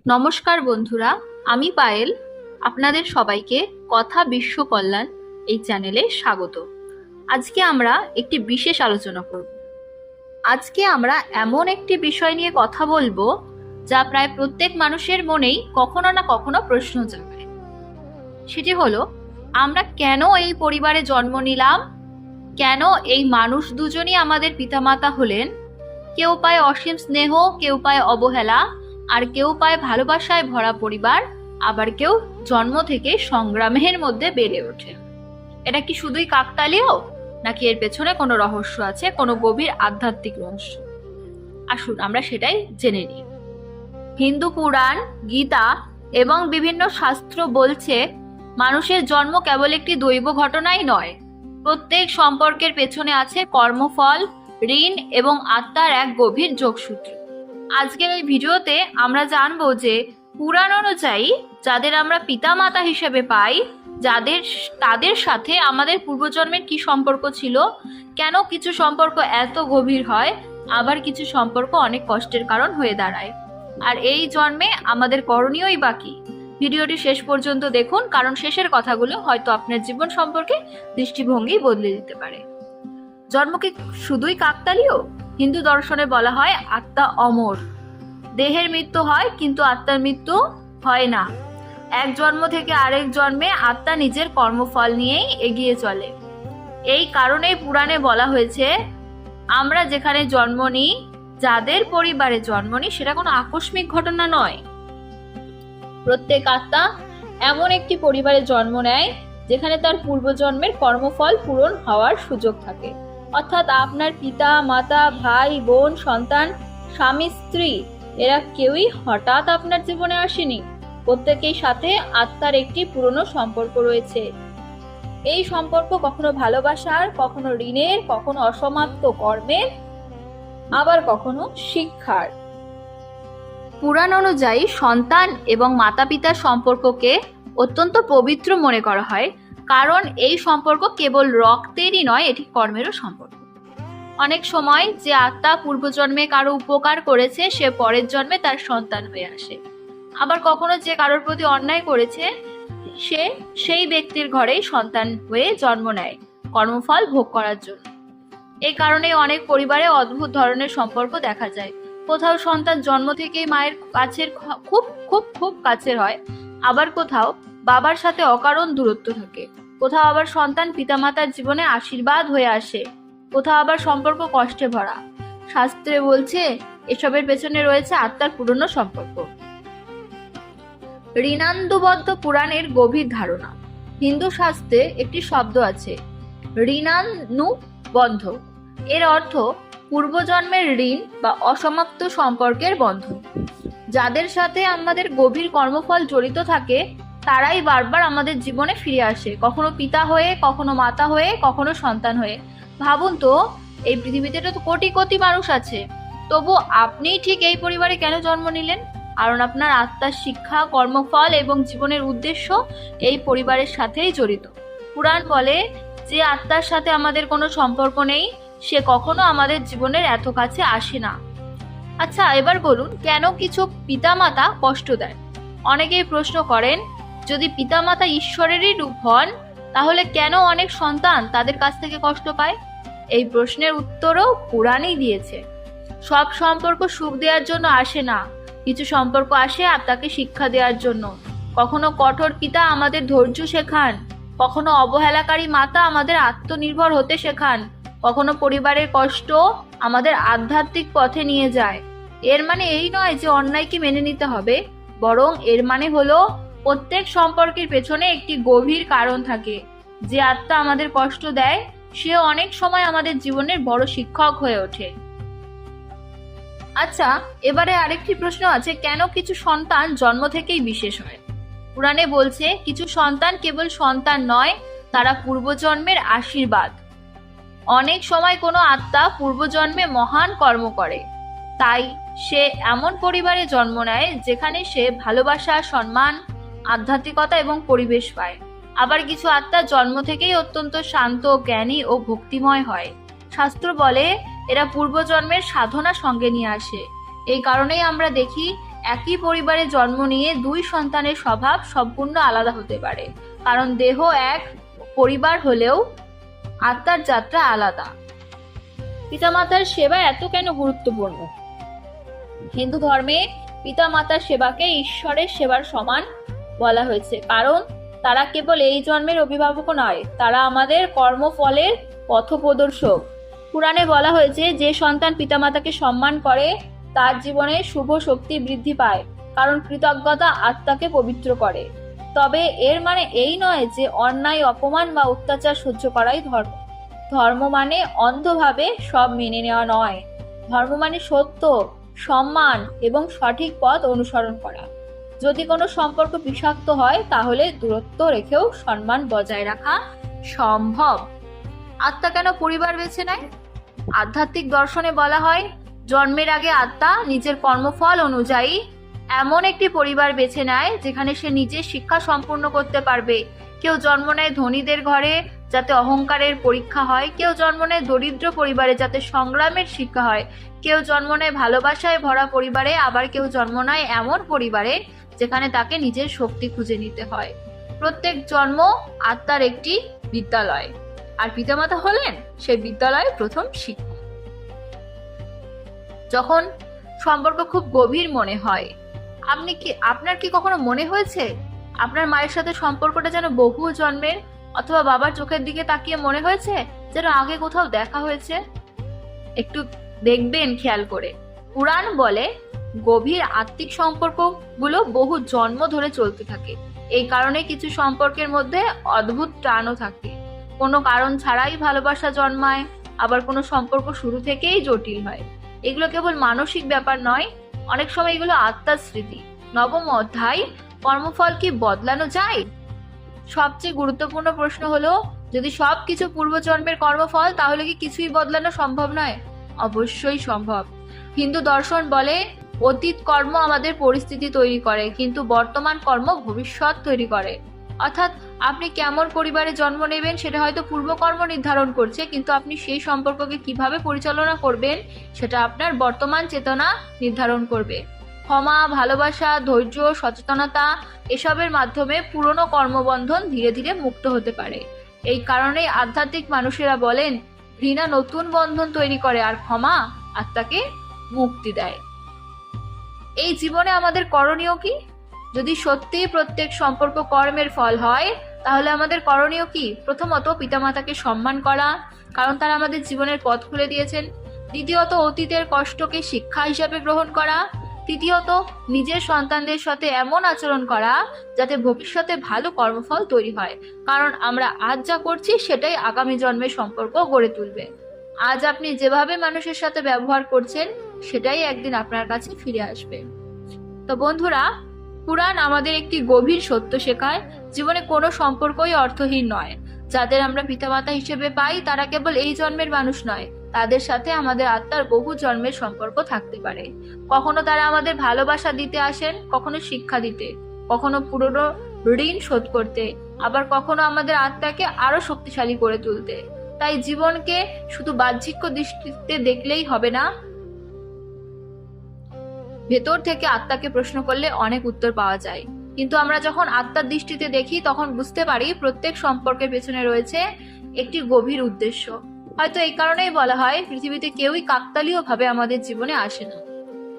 নমস্কার বন্ধুরা, আমি পায়েল। আপনাদের সবাইকে কথা বিশ্ব কল্যাণ এই চ্যানেলে স্বাগত। আজকে আমরা একটি বিশেষ আলোচনা করব। আজকে আমরা এমন একটি বিষয় নিয়ে কথা বলবো যা প্রায় প্রত্যেক মানুষের মনেই কখনো না কখনো প্রশ্ন জাগায়। সেটি হলো, আমরা কেন এই পরিবারে জন্ম নিলাম? কেন এই মানুষ দুজনই আমাদের পিতামাতা হলেন? কেউ পায় অসীম স্নেহ, কেউ পায় অবহেলা, আর কেউ পায় ভালোবাসায় ভরা পরিবার, আবার কেউ জন্ম থেকে সংগ্রামের মধ্যে বেড়ে ওঠে। এটা কি শুধুই কাকতালীয়, নাকি এর পেছনে কোনো রহস্য আছে, কোনো গভীর আধ্যাত্মিক রহস্য? আসুন আমরা সেটাই জেনে নিই। হিন্দু পুরাণ, গীতা এবং বিভিন্ন শাস্ত্র বলছে মানুষের জন্ম কেবল একটি দৈব ঘটনাই নয়। প্রত্যেক সম্পর্কের পেছনে আছে কর্মফল, ঋণ এবং আত্মার এক গভীর যোগসূত্র। আজকের এই ভিডিওতে আমরা জানবো যে পুরাণ অনুযায়ী যাদের আমরা পিতামাতা হিসেবে পাই, তাদের সাথে আমাদের পূর্বজন্মের কি সম্পর্ক ছিল, কেন কিছু সম্পর্ক এত গভীর হয়, আবার কিছু সম্পর্ক অনেক কষ্টের কারণ হয়ে দাঁড়ায়, আর এই জন্মে আমাদের করণীয়ই বাকি। ভিডিওটি শেষ পর্যন্ত দেখুন, কারণ শেষের কথাগুলো হয়তো আপনার জীবন সম্পর্কে দৃষ্টিভঙ্গি বদলে দিতে পারে। জন্ম কি শুধুই কাকতালীয়? হিন্দু দর্শনে বলা হয় আত্মা অমর। দেহের মৃত্যু হয়, কিন্তু আত্মার মৃত্যু হয় না। এক জন্ম থেকে আরেক জন্মে আত্মা নিজের কর্মফল নিয়েই এগিয়ে চলে। এই কারণেই পুরাণে বলা হয়েছে আমরা যেখানে জন্ম নিই, যাদের পরিবারে জন্ম নিই, সেটা কোনো আকস্মিক ঘটনা নয়। প্রত্যেক আত্মা এমন একটি পরিবারে জন্ম নেয় যেখানে তার পূর্বজন্মের কর্মফল পূরণ হওয়ার সুযোগ থাকে। অর্থাৎ আপনার পিতা মাতা, ভাই বোন, সন্তান, স্বামী স্ত্রী, এরা কেউই হঠাৎ আপনার জীবনে আসেনি। প্রত্যেকের সাথে আত্মার একটি পুরনো সম্পর্ক রয়েছে। এই সম্পর্ক কখনো ভালোবাসার, কখনো ঋণের, কখনো অসমাপ্ত কর্মের, আবার কখনো শিক্ষার। পুরাণ অনুযায়ী সন্তান এবং মাতা পিতার সম্পর্ককে অত্যন্ত পবিত্র মনে করা হয়, কারণ এই সম্পর্ক কেবল রক্তেরই নয়, এটি কর্মেরও সম্পর্ক। অনেক সময় যে আত্মা পূর্বজন্মে কারো উপকার করেছে, সে পরের জন্মে তার সন্তান হয়ে আসে। আবার কখনো যে কারোর প্রতি অন্যায় করেছে, সে সেই ব্যক্তির ঘরেই সন্তান হয়ে জন্ম নেয় কর্মফল ভোগ করার জন্য। এই কারণে অনেক পরিবারে অদ্ভুত ধরনের সম্পর্ক দেখা যায়। কোথাও সন্তান জন্ম থেকেই মায়ের কাছের খুব খুব খুব কাছের হয়, আবার কোথাও বাবার সাথে অকারণ দূরত্ব থাকে। কোথাও আবার সন্তান পিতামাতার জীবনে আশীর্বাদ হয়ে আসে, কোথাও আবার সম্পর্ক কষ্টে ভরা। শাস্ত্রে বলছে এসবের পেছনে রয়েছে আত্মার পুরনো সম্পর্ক। ঋণান্দুবদ্ধ পুরাণের গভীর ধারণা। হিন্দু শাস্ত্রে একটি শব্দ আছে, ঋণানুবন্ধ। এর অর্থ পূর্বজন্মের ঋণ বা অসমাপ্ত সম্পর্কের বন্ধন। যাদের সাথে আমাদের গভীর কর্মফল জড়িত থাকে, তারাই বারবার আমাদের জীবনে ফিরে আসে, কখনো পিতা হয়ে, কখনো মাতা হয়ে, কখনো সন্তান হয়ে। ভাবুন তো, এই পৃথিবীতে তো কোটি কোটি মানুষ আছে, তবু আপনি ঠিক এই পরিবারে কেন জন্ম নিলেন? কারণ আপনার আত্মার শিক্ষা, কর্মফল এবং জীবনের উদ্দেশ্য এই পরিবারের সাথেই জড়িত। পুরাণ বলে যে আত্মার সাথে আমাদের কোনো সম্পর্ক নেই, সে কখনো আমাদের জীবনের এত কাছে আসে না। আচ্ছা, এবার বলুন, কেন কিছু পিতামাতা কষ্ট দেয়? অনেকেই প্রশ্ন করেন, যদি পিতামাতা ঈশ্বরেরই রূপ হন, তাহলে কেন অনেক সন্তান তাদের কাছ থেকে কষ্ট পায়? এই প্রশ্নের উত্তরও পুরাণেই দিয়েছে। সব সম্পর্ক সুখ দেওয়ার জন্য আসে না, কিছু সম্পর্ক আসে আত্মাকে শিক্ষা দেওয়ার জন্য। কখনো কঠোর পিতা আমাদের ধৈর্য শেখান, কখনো অবহেলাকারী মাতা আমাদের আত্মনির্ভর হতে শেখান, কখনো পরিবারের কষ্ট আমাদের আধ্যাত্মিক পথে নিয়ে যায়। এর মানে এই নয় যে অন্যায়কে মেনে নিতে হবে, বরং এর মানে হলো প্রত্যেক সম্পর্কের পেছনে একটি গভীর কারণ থাকে। যে আত্মা আমাদের কষ্ট দেয়, সে অনেক সময় আমাদের জীবনের বড় শিক্ষক হয়ে ওঠে। আচ্ছা, এবারে আরেকটি প্রশ্ন আছে, কেন কিছু সন্তান জন্ম থেকেই বিশেষ হয়? পুরাণে বলছে কিছু সন্তান কেবল সন্তান নয়, তারা পূর্বজন্মের আশীর্বাদ। অনেক সময় কোনো আত্মা পূর্বজন্মে মহান কর্ম করে, তাই সে এমন পরিবারে জন্ম নেয় যেখানে সে ভালোবাসা, সম্মান, আধ্যাত্মিকতা এবং পরিবেশ পায়। আবার কিছু আত্মা জন্ম থেকেই অত্যন্ত শান্ত, জ্ঞানী ও ভক্তিময় হয়। শাস্ত্র বলে এরা পূর্বজন্মের সাধনা সঙ্গে নিয়ে আসে। এই কারণেই আমরা দেখি একই পরিবারে জন্ম নিয়ে দুই সন্তানের স্বভাব সম্পূর্ণ আলাদা হতে পারে, কারণ দেহ এক, পরিবার হলেও আত্মার যাত্রা আলাদা। পিতামাতার সেবা এত কেন গুরুত্বপূর্ণ? হিন্দু ধর্মে পিতামাতার সেবাকে ঈশ্বরের সেবার সমান বলা হয়েছে, কারণ তারা কেবল এই জন্মের অভিভাবক নয়, তারা আমাদের কর্মফলের পথপ্রদর্শক। পুরাণে বলা হয়েছে, যে সন্তান পিতামাতাকে সম্মান করে তার জীবনে শুভ শক্তি বৃদ্ধি পায়, কারণ কৃতজ্ঞতা আত্মাকে পবিত্র করে। তবে এর মানে এই নয় যে অন্যায়, অপমান বা অত্যাচার সহ্য করাই ধর্ম। ধর্ম মানে অন্ধভাবে সব মেনে নেওয়া নয়। ধর্ম মানে সত্য, সম্মান এবং সঠিক পথ অনুসরণ করা। যদি কোনো সম্পর্ক বিষাক্ত হয় তাহলে দূরত্ব রেখেও সম্মান বজায় রাখা সম্ভব। আত্মা কেন পরিবার বেছে নেয়? আধ্যাত্মিক দর্শনে বলা হয়, জন্মের আগে আত্মা নিজের কর্মফল অনুযায়ী এমন একটি পরিবার বেছে নেয় যেখানে সে নিজের শিক্ষা সম্পূর্ণ করতে পারবে। কেউ জন্ম নেয় ধনীদের ঘরে, যাতে অহংকারের পরীক্ষা হয়। কেউ জন্ম নেয় দরিদ্র পরিবারে, যাতে সংগ্রামের শিক্ষা হয়। কেউ জন্ম নেয় ভালোবাসায় ভরা পরিবারে, আবার কেউ জন্ম নেয় এমন পরিবারে যেখানে তাকে নিজের শক্তি খুঁজে নিতে হয়। প্রত্যেক জন্ম আত্মার একটি বিদ্যালয়, আর পিতামাতা হলেন সেই বিদ্যালয়ের প্রথম শিক্ষক। যখন সম্পর্ক খুব গভীর মনে হয়, আপনার কি কখনো মনে হয়েছে আপনার মায়ের সাথে সম্পর্কটা যেন বহু জন্মের, অথবা বাবার চোখের দিকে তাকিয়ে মনে হয়েছে যেন আগে কোথাও দেখা হয়েছে? একটু দেখবেন খেয়াল করে। পুরাণ বলে, গভীর আত্মিক সম্পর্কগুলো বহু জন্ম ধরে চলতে থাকে। এই কারণে কিছু সম্পর্কের মধ্যে অদ্ভুত টানও থাকে। কোনো কারণ ছাড়াই ভালোবাসা জন্মায়, আবার কোনো সম্পর্ক শুরু থেকেই জটিল হয়। এগুলো কেবল মানসিক ব্যাপার নয়, অনেক সময় এগুলো আত্মার স্মৃতি। নবম অধ্যায়, কর্মফল কি বদলানো যায়? সবচেয়ে গুরুত্বপূর্ণ প্রশ্ন হলো, যদি সবকিছু পূর্বজন্মের কর্মফল, তাহলে কি কিছুই বদলানো সম্ভব নয়? অবশ্যই সম্ভব। হিন্দু দর্শন বলে, অতীত কর্ম আমাদের পরিস্থিতি তৈরি করে, কিন্তু বর্তমান কর্ম ভবিষ্যৎ তৈরি করে। অর্থাৎ আপনি কেমন পরিবারে জন্ম নেবেন সেটা হয়তো পূর্বকর্ম নির্ধারণ করছে, কিন্তু আপনি সেই সম্পর্ককে কিভাবে পরিচালনা করবেন সেটা আপনার বর্তমান চেতনা নির্ধারণ করবে। ক্ষমা, ভালোবাসা, ধৈর্য, সচেতনতা এসবের মাধ্যমে পুরনো কর্মবন্ধন ধীরে ধীরে মুক্ত হতে পারে। এই কারণেই আধ্যাত্মিক মানুষেরা বলেন, ঘৃণা নতুন বন্ধন তৈরি করে, আর ক্ষমা আত্মাকে মুক্তি দেয়। এই জীবনে আমাদের করণীয় কি? যদি সত্যিই প্রত্যেক সম্পর্ক কর্মের ফল হয়, তাহলে আমাদের করণীয় কি? প্রথমত, পিতামাতাকে সম্মান করা, কারণ তারা আমাদের জীবনের পথ খুলে দিয়েছেন। দ্বিতীয়ত, অতীতের কষ্টকে শিক্ষা হিসাবে গ্রহণ করা। তৃতীয়ত, নিজের সন্তানদের সাথে এমন আচরণ করা যাতে ভবিষ্যতে ভালো কর্মফল তৈরি হয়, কারণ আমরা আজ যা করছি সেটাই আগামী জন্মের সম্পর্ক গড়ে তুলবে। আজ আপনি যেভাবে মানুষের সাথে ব্যবহার করছেন সেটাই একদিন আপনার কাছে ফিরে আসবে। তো বন্ধুরা, পুরাণ আমাদের একটি গভীর সত্য শেখায়, জীবনে কোনো সম্পর্কই অর্থহীন নয়। যাদের আমরা পিতামাতা হিসেবে পাই তারা কেবল এই জন্মের মানুষ নয়, তাদের সাথে আমাদের আত্মার বহু জন্মের সম্পর্ক থাকতে পারে। কখনো তারা আমাদের ভালোবাসা দিতে আসেন, কখনো শিক্ষা দিতে, কখনো পুরনো ঋণ শোধ করতে, আবার কখনো আমাদের আত্মাকে আরো শক্তিশালী করে তুলতে। তাই জীবনকে শুধু বাহ্যিক দৃষ্টিতে দেখলেই হবে না, ভেতর থেকে আত্মাকে প্রশ্ন করলে অনেক উত্তর পাওয়া যায়। কিন্তু আমরা যখন আত্মার দৃষ্টিতে দেখি তখন বুঝতে পারি প্রত্যেক সম্পর্কের পেছনে রয়েছে একটি গভীর উদ্দেশ্য। হয়তো এই কারণেই বলা হয়, পৃথিবীতে কেউই কাকতালীয় ভাবে আমাদের জীবনে আসে না।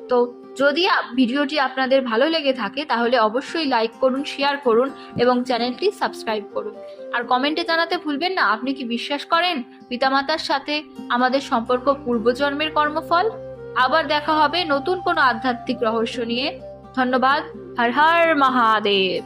তো যদি ভিডিওটি আপনাদের ভালো লেগে থাকে তাহলে অবশ্যই লাইক করুন, শেয়ার করুন এবং চ্যানেলটি সাবস্ক্রাইব করুন। আর কমেন্টে জানাতে ভুলবেন না, আপনি কি বিশ্বাস করেন পিতামাতার সাথে আমাদের সম্পর্ক পূর্বজন্মের কর্মফল? আবার দেখা হবে নতুন কোনো আধ্যাত্মিক রহস্য নিয়ে। ধন্যবাদ। হর হর মহাদেব।